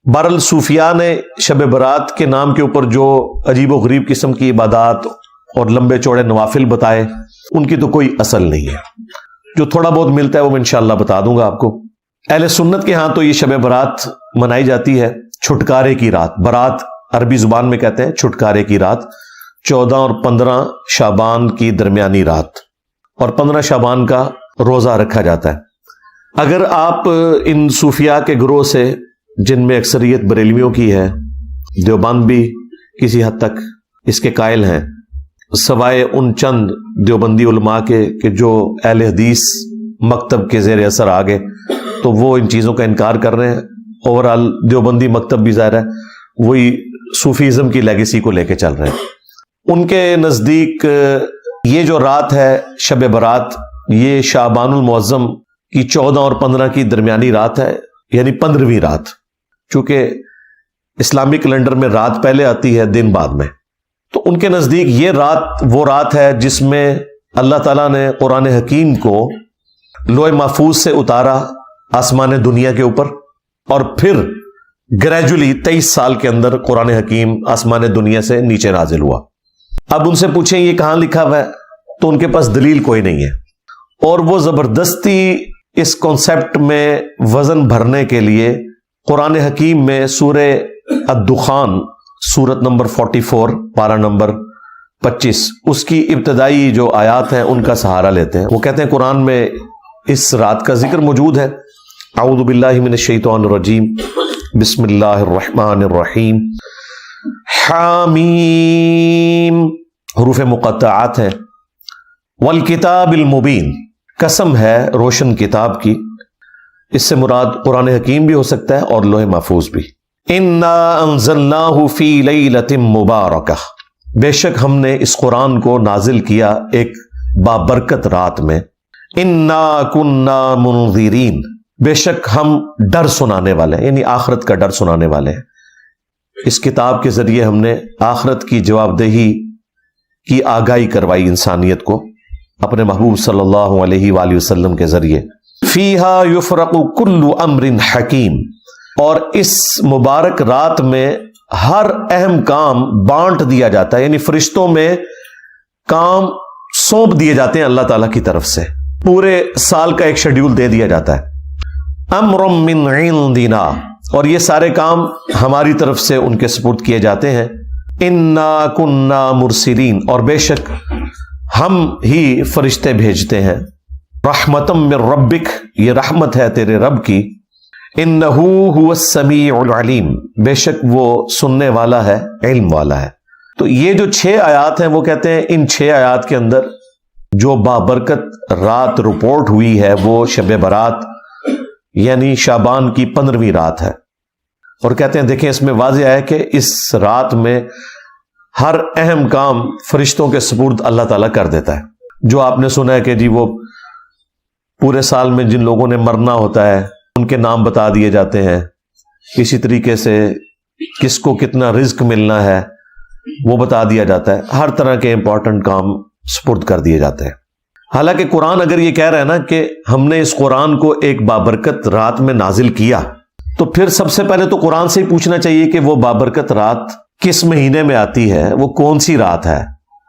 بہرحال صوفیاء نے شب برات کے نام کے اوپر جو عجیب و غریب قسم کی عبادات اور لمبے چوڑے نوافل بتائے، ان کی تو کوئی اصل نہیں ہے۔ جو تھوڑا بہت ملتا ہے وہ میں انشاءاللہ بتا دوں گا آپ کو۔ اہل سنت کے ہاں تو یہ شب برات منائی جاتی ہے چھٹکارے کی رات۔ برات عربی زبان میں کہتے ہیں چھٹکارے کی رات، 14 اور 15 شعبان کی درمیانی رات، اور 15 شعبان کا روزہ رکھا جاتا ہے۔ اگر آپ ان صوفیاء کے گروہ سے، جن میں اکثریت بریلویوں کی ہے، دیوبند بھی کسی حد تک اس کے قائل ہیں، سوائے ان چند دیوبندی علماء کے کہ جو اہل حدیث مکتب کے زیر اثر آ گئے تو وہ ان چیزوں کا انکار کر رہے ہیں۔ اوورال دیوبندی مکتب بھی ظاہر ہے وہی صوفیزم کی لیگیسی کو لے کے چل رہے ہیں۔ ان کے نزدیک یہ جو رات ہے شب برات، یہ شعبان المعظم کی 14 اور 15 کی درمیانی رات ہے، یعنی 15ویں رات، چونکہ اسلامی کیلنڈر میں رات پہلے آتی ہے دن بعد میں۔ تو ان کے نزدیک یہ رات وہ رات ہے جس میں اللہ تعالیٰ نے قرآن حکیم کو لوح محفوظ سے اتارا آسمان دنیا کے اوپر، اور پھر گریجولی 23 سال کے اندر قرآن حکیم آسمان دنیا سے نیچے نازل ہوا۔ اب ان سے پوچھیں یہ کہاں لکھا ہوا ہے، تو ان کے پاس دلیل کوئی نہیں ہے، اور وہ زبردستی اس کانسیپٹ میں وزن بھرنے کے لیے قرآن حکیم میں سورہ الدخان، سورت نمبر 44 پارہ نمبر 25، اس کی ابتدائی جو آیات ہیں ان کا سہارا لیتے ہیں۔ وہ کہتے ہیں قرآن میں اس رات کا ذکر موجود ہے۔ اعوذ باللہ من الشیطان الرجیم، بسم اللہ الرحمن الرحیم، حامیم، حروف مقطعات ہیں، والکتاب المبین، قسم ہے روشن کتاب کی۔ اس سے مراد قرآن حکیم بھی ہو سکتا ہے اور لوح محفوظ بھی۔ انا انزلناہ فی لیلۃ مبارکہ، بے شک ہم نے اس قرآن کو نازل کیا ایک بابرکت رات میں۔ انا کنا منذرین، بے شک ہم ڈر سنانے والے ہیں، یعنی آخرت کا ڈر سنانے والے ہیں۔ اس کتاب کے ذریعے ہم نے آخرت کی جواب دہی کی آگاہی کروائی انسانیت کو اپنے محبوب صلی اللہ علیہ وآلہ وسلم کے ذریعے۔ فیہا یفرق کل امر حکیم، اور اس مبارک رات میں ہر اہم کام بانٹ دیا جاتا ہے، یعنی فرشتوں میں کام سونپ دیے جاتے ہیں اللہ تعالیٰ کی طرف سے، پورے سال کا ایک شیڈیول دے دیا جاتا ہے۔ امر من عندنا، اور یہ سارے کام ہماری طرف سے ان کے سپرد کیے جاتے ہیں۔ انا کنا مرسلین، اور بے شک ہم ہی فرشتے بھیجتے ہیں۔ رحمتم من ربک، یہ رحمت ہے تیرے رب کی۔ انہ هو السمیع العلیم، بے شک وہ سننے والا ہے، علم والا ہے۔ تو یہ جو 6 آیات ہیں، وہ کہتے ہیں ان 6 آیات کے اندر جو بابرکت رات رپورٹ ہوئی ہے وہ شب برات، یعنی شعبان کی 15ویں رات ہے۔ اور کہتے ہیں دیکھیں اس میں واضح ہے کہ اس رات میں ہر اہم کام فرشتوں کے سپرد اللہ تعالیٰ کر دیتا ہے۔ جو آپ نے سنا ہے کہ جی وہ پورے سال میں جن لوگوں نے مرنا ہوتا ہے ان کے نام بتا دیے جاتے ہیں، اسی طریقے سے کس کو کتنا رزق ملنا ہے وہ بتا دیا جاتا ہے، ہر طرح کے امپورٹنٹ کام سپرد کر دیے جاتے ہیں۔ حالانکہ قرآن اگر یہ کہہ رہا ہے نا کہ ہم نے اس قرآن کو ایک بابرکت رات میں نازل کیا، تو پھر سب سے پہلے تو قرآن سے ہی پوچھنا چاہیے کہ وہ بابرکت رات کس مہینے میں آتی ہے، وہ کون سی رات ہے۔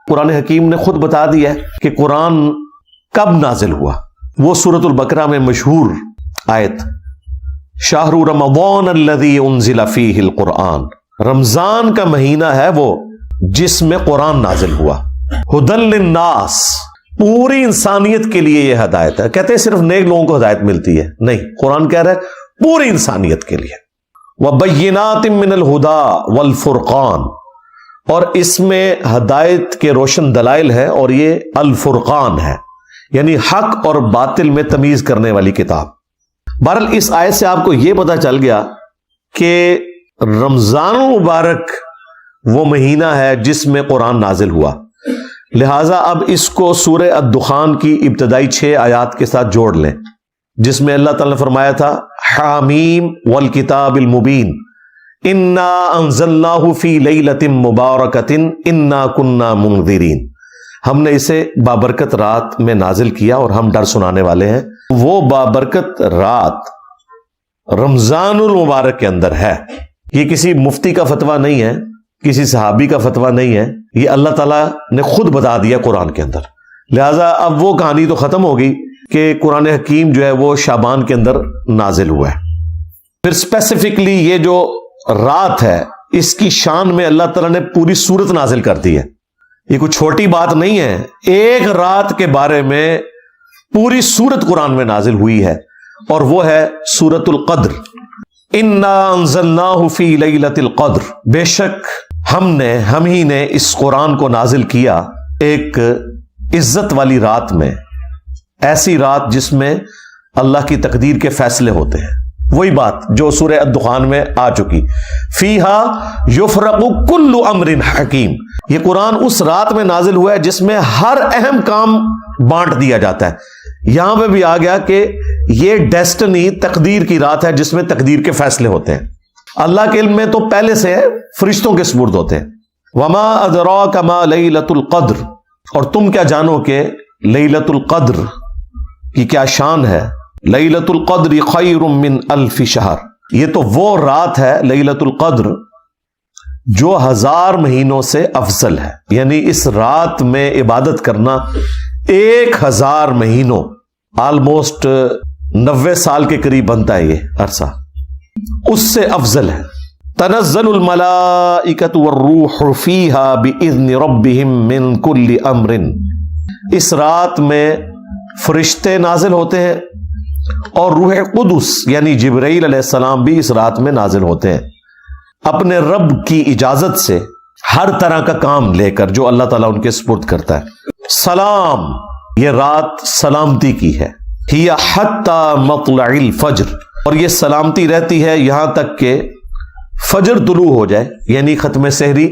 قرآن حکیم نے خود بتا دیا ہے کہ قرآن کب نازل ہوا۔ وہ سورۃ البقرہ میں مشہور آیت، شہر رمضان الذی انزل فیہ القرآن، رمضان کا مہینہ ہے وہ جس میں قرآن نازل ہوا۔ ھدی للناس، پوری انسانیت کے لیے یہ ہدایت ہے۔ کہتے ہیں صرف نیک لوگوں کو ہدایت ملتی ہے، نہیں، قرآن کہہ رہا ہے پوری انسانیت کے لیے۔ وَبَيِّنَاتٍ مِّنَ الْهُدَى وَالْفُرْقَانِ، اور اس میں ہدایت کے روشن دلائل ہے، اور یہ الفرقان ہے، یعنی حق اور باطل میں تمیز کرنے والی کتاب۔ بہرحال اس آیت سے آپ کو یہ پتہ چل گیا کہ رمضان المبارک وہ مہینہ ہے جس میں قرآن نازل ہوا۔ لہٰذا اب اس کو سورہ الدخان کی ابتدائی 6 آیات کے ساتھ جوڑ لیں، جس میں اللہ تعالیٰ نے فرمایا تھا حامیم والکتاب المبین انا انزلناہ فی لیلۃ مبارکۃ انا کنا منذرین، ہم نے اسے بابرکت رات میں نازل کیا اور ہم ڈر سنانے والے ہیں۔ وہ بابرکت رات رمضان المبارک کے اندر ہے. یہ کسی مفتی کا فتویٰ نہیں ہے، کسی صحابی کا فتویٰ نہیں ہے، یہ اللہ تعالیٰ نے خود بتا دیا قرآن کے اندر. لہٰذا اب وہ کہانی تو ختم ہو گئی کہ قرآن حکیم جو ہے وہ شعبان کے اندر نازل ہوا ہے. پھر اسپیسیفکلی یہ جو رات ہے اس کی شان میں اللہ تعالیٰ نے پوری سورت نازل کر دی ہے. یہ کوئی چھوٹی بات نہیں ہے، ایک رات کے بارے میں پوری سورت قرآن میں نازل ہوئی ہے، اور وہ ہے سورۃ القدر. انا انزلناہ فی لیلۃ القدر، بے شک ہم ہی نے اس قرآن کو نازل کیا ایک عزت والی رات میں، ایسی رات جس میں اللہ کی تقدیر کے فیصلے ہوتے ہیں. وہی بات جو سورہ الدخان میں آ چکی، فیہا یفرق کل امر حکیم. یہ قرآن اس رات میں نازل ہوا ہے جس میں ہر اہم کام بانٹ دیا جاتا ہے. یہاں پہ بھی آ گیا کہ یہ ڈیسٹنی تقدیر کی رات ہے جس میں تقدیر کے فیصلے ہوتے ہیں. اللہ کے علم میں تو پہلے سے فرشتوں کے سپرد ہوتے ہیں. وما ادراک ما لیلۃ القدر، اور تم کیا جانو کہ لیلۃ القدر کی کیا شان ہے. لیلۃ القدر خیر من الف شہر، یہ تو وہ رات ہے لیلۃ القدر جو 1000 مہینوں سے افضل ہے. یعنی اس رات میں عبادت کرنا 1000 مہینوں، آلموسٹ 90 سال کے قریب بنتا ہے یہ عرصہ، اس سے افضل ہے. تنزل الملائکۃ والروح فیہا باذن ربہم من کل امر، اس رات میں فرشتے نازل ہوتے ہیں اور روح قدس یعنی جبرائیل علیہ السلام بھی اس رات میں نازل ہوتے ہیں اپنے رب کی اجازت سے، ہر طرح کا کام لے کر جو اللہ تعالیٰ ان کے سپرد کرتا ہے. سلام، یہ رات سلامتی کی ہے. ہی حتی مطلع الفجر، اور یہ سلامتی رہتی ہے یہاں تک کہ فجر طلوع ہو جائے، یعنی ختم سحری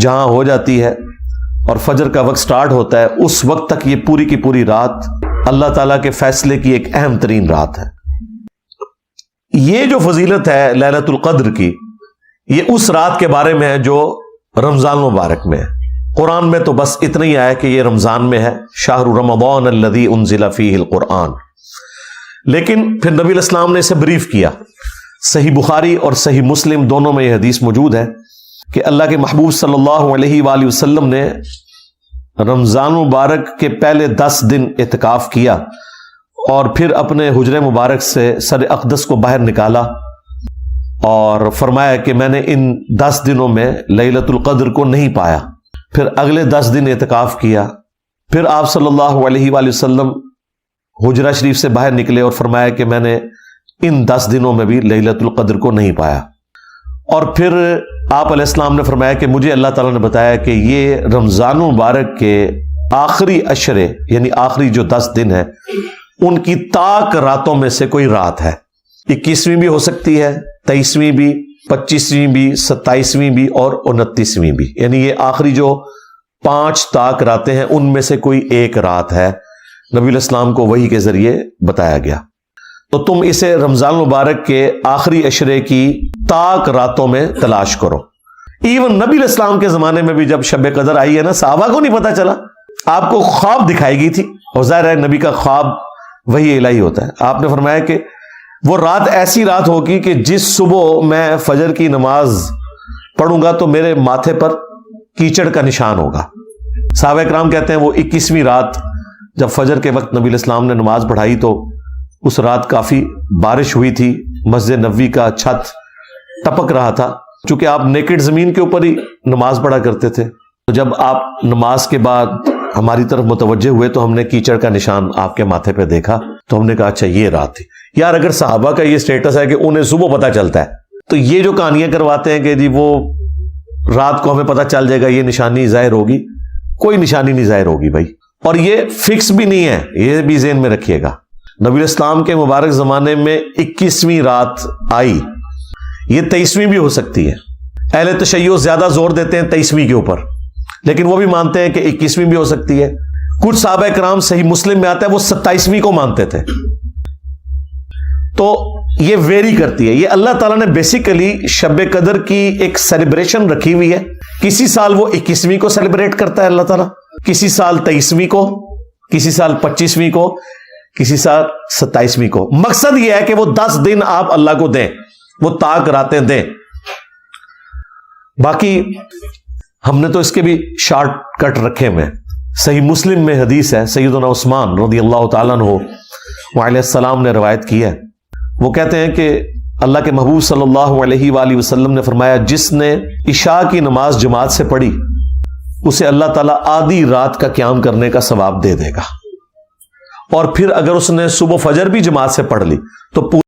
جہاں ہو جاتی ہے اور فجر کا وقت سٹارٹ ہوتا ہے، اس وقت تک یہ پوری کی پوری رات اللہ تعالیٰ کے فیصلے کی ایک اہم ترین رات ہے. یہ جو فضیلت ہے لیلۃ القدر کی، یہ اس رات کے بارے میں ہے جو رمضان مبارک میں ہے. قرآن میں تو بس اتنا ہی آیا کہ یہ رمضان میں ہے، شہر رمضان الذی انزل فیہ القرآن. لیکن پھر نبی علیہ السلام نے اسے بریف کیا. صحیح بخاری اور صحیح مسلم دونوں میں یہ حدیث موجود ہے کہ اللہ کے محبوب صلی اللہ علیہ وآلہ وسلم نے رمضان مبارک کے پہلے 10 دن اعتکاف کیا اور پھر اپنے حجرے مبارک سے سر اقدس کو باہر نکالا اور فرمایا کہ میں نے ان 10 دنوں میں لیلۃ القدر کو نہیں پایا. پھر اگلے 10 دن اعتکاف کیا، پھر آپ صلی اللہ علیہ وآلہ وسلم حجرہ شریف سے باہر نکلے اور فرمایا کہ میں نے ان 10 دنوں میں بھی لیلۃ القدر کو نہیں پایا. اور پھر آپ علیہ السلام نے فرمایا کہ مجھے اللہ تعالیٰ نے بتایا کہ یہ رمضان مبارک کے آخری عشرے یعنی آخری جو 10 دن ہیں ان کی طاق راتوں میں سے کوئی رات ہے. 21ویں بھی ہو سکتی ہے، 23ویں بھی، 25ویں بھی، 27ویں بھی اور 29ویں بھی، یعنی یہ آخری جو 5 طاق راتیں ہیں ان میں سے کوئی ایک رات ہے. نبی علیہ السلام کو وحی کے ذریعے بتایا گیا. تو تم اسے رمضان مبارک کے آخری عشرے کی طاق راتوں میں تلاش کرو. ایون نبی علیہ السلام کے زمانے میں بھی جب شب قدر آئی ہے نا، صحابہ کو نہیں پتا چلا. آپ کو خواب دکھائی گئی تھی، اور ظاہر ہے نبی کا خواب وحی الہی ہوتا ہے. آپ نے فرمایا کہ وہ رات ایسی رات ہوگی کہ جس صبح میں فجر کی نماز پڑھوں گا تو میرے ماتھے پر کیچڑ کا نشان ہوگا. صحابہ کرام کہتے ہیں وہ 21ویں رات جب فجر کے وقت نبی علیہ السلام نے نماز پڑھائی تو اس رات کافی بارش ہوئی تھی، مسجد نبوی کا چھت ٹپک رہا تھا. چونکہ آپ نیکڈ زمین کے اوپر ہی نماز پڑھا کرتے تھے، تو جب آپ نماز کے بعد ہماری طرف متوجہ ہوئے تو ہم نے کیچڑ کا نشان آپ کے ماتھے پہ دیکھا، تو ہم نے کہا اچھا یہ رات تھی. یار اگر صحابہ کا یہ سٹیٹس ہے کہ انہیں صبح پتہ چلتا ہے، تو یہ جو کہانیاں کرواتے ہیں کہ جی وہ رات کو ہمیں پتہ چل جائے گا، یہ نشانی ظاہر ہوگی، کوئی نشانی نہیں ظاہر ہوگی بھائی. اور یہ فکس بھی نہیں ہے، یہ بھی ذہن میں رکھیے گا. نبی علیہ السلام کے مبارک زمانے میں 21ویں رات آئی، یہ 23ویں بھی ہو سکتی ہے. اہل تشیع زیادہ زور دیتے ہیں 23ویں کے اوپر، لیکن وہ بھی مانتے ہیں کہ 21ویں بھی ہو سکتی ہے. کچھ صحابہ کرام صحیح مسلم میں آتا ہے وہ 27ویں کو مانتے تھے. تو یہ ویری کرتی ہے. یہ اللہ تعالیٰ نے بیسیکلی شب قدر کی ایک سیلیبریشن رکھی ہوئی ہے. کسی سال وہ 21ویں کو سیلیبریٹ کرتا ہے اللہ تعالیٰ، کسی سال 23ویں کو، کسی سال 25ویں کو. کسی سال 27ویں کو. مقصد یہ ہے کہ وہ 10 دن آپ اللہ کو دیں, وہ طاق راتیں دیں. باقی ہم نے تو اس کے بھی شارٹ کٹ رکھے ہوئے. صحیح مسلم میں حدیث ہے, سیدنا عثمان رضی اللہ تعالیٰ عنہ علیہ السلام نے روایت کی ہے. وہ کہتے ہیں کہ اللہ کے محبوب صلی اللہ علیہ وآلہ وسلم نے فرمایا, جس نے عشاء کی نماز جماعت سے پڑھی اسے اللہ تعالیٰ آدھی رات کا قیام کرنے کا ثواب دے دے گا, اور پھر اگر اس نے صبح فجر بھی جماعت سے پڑھ لی تو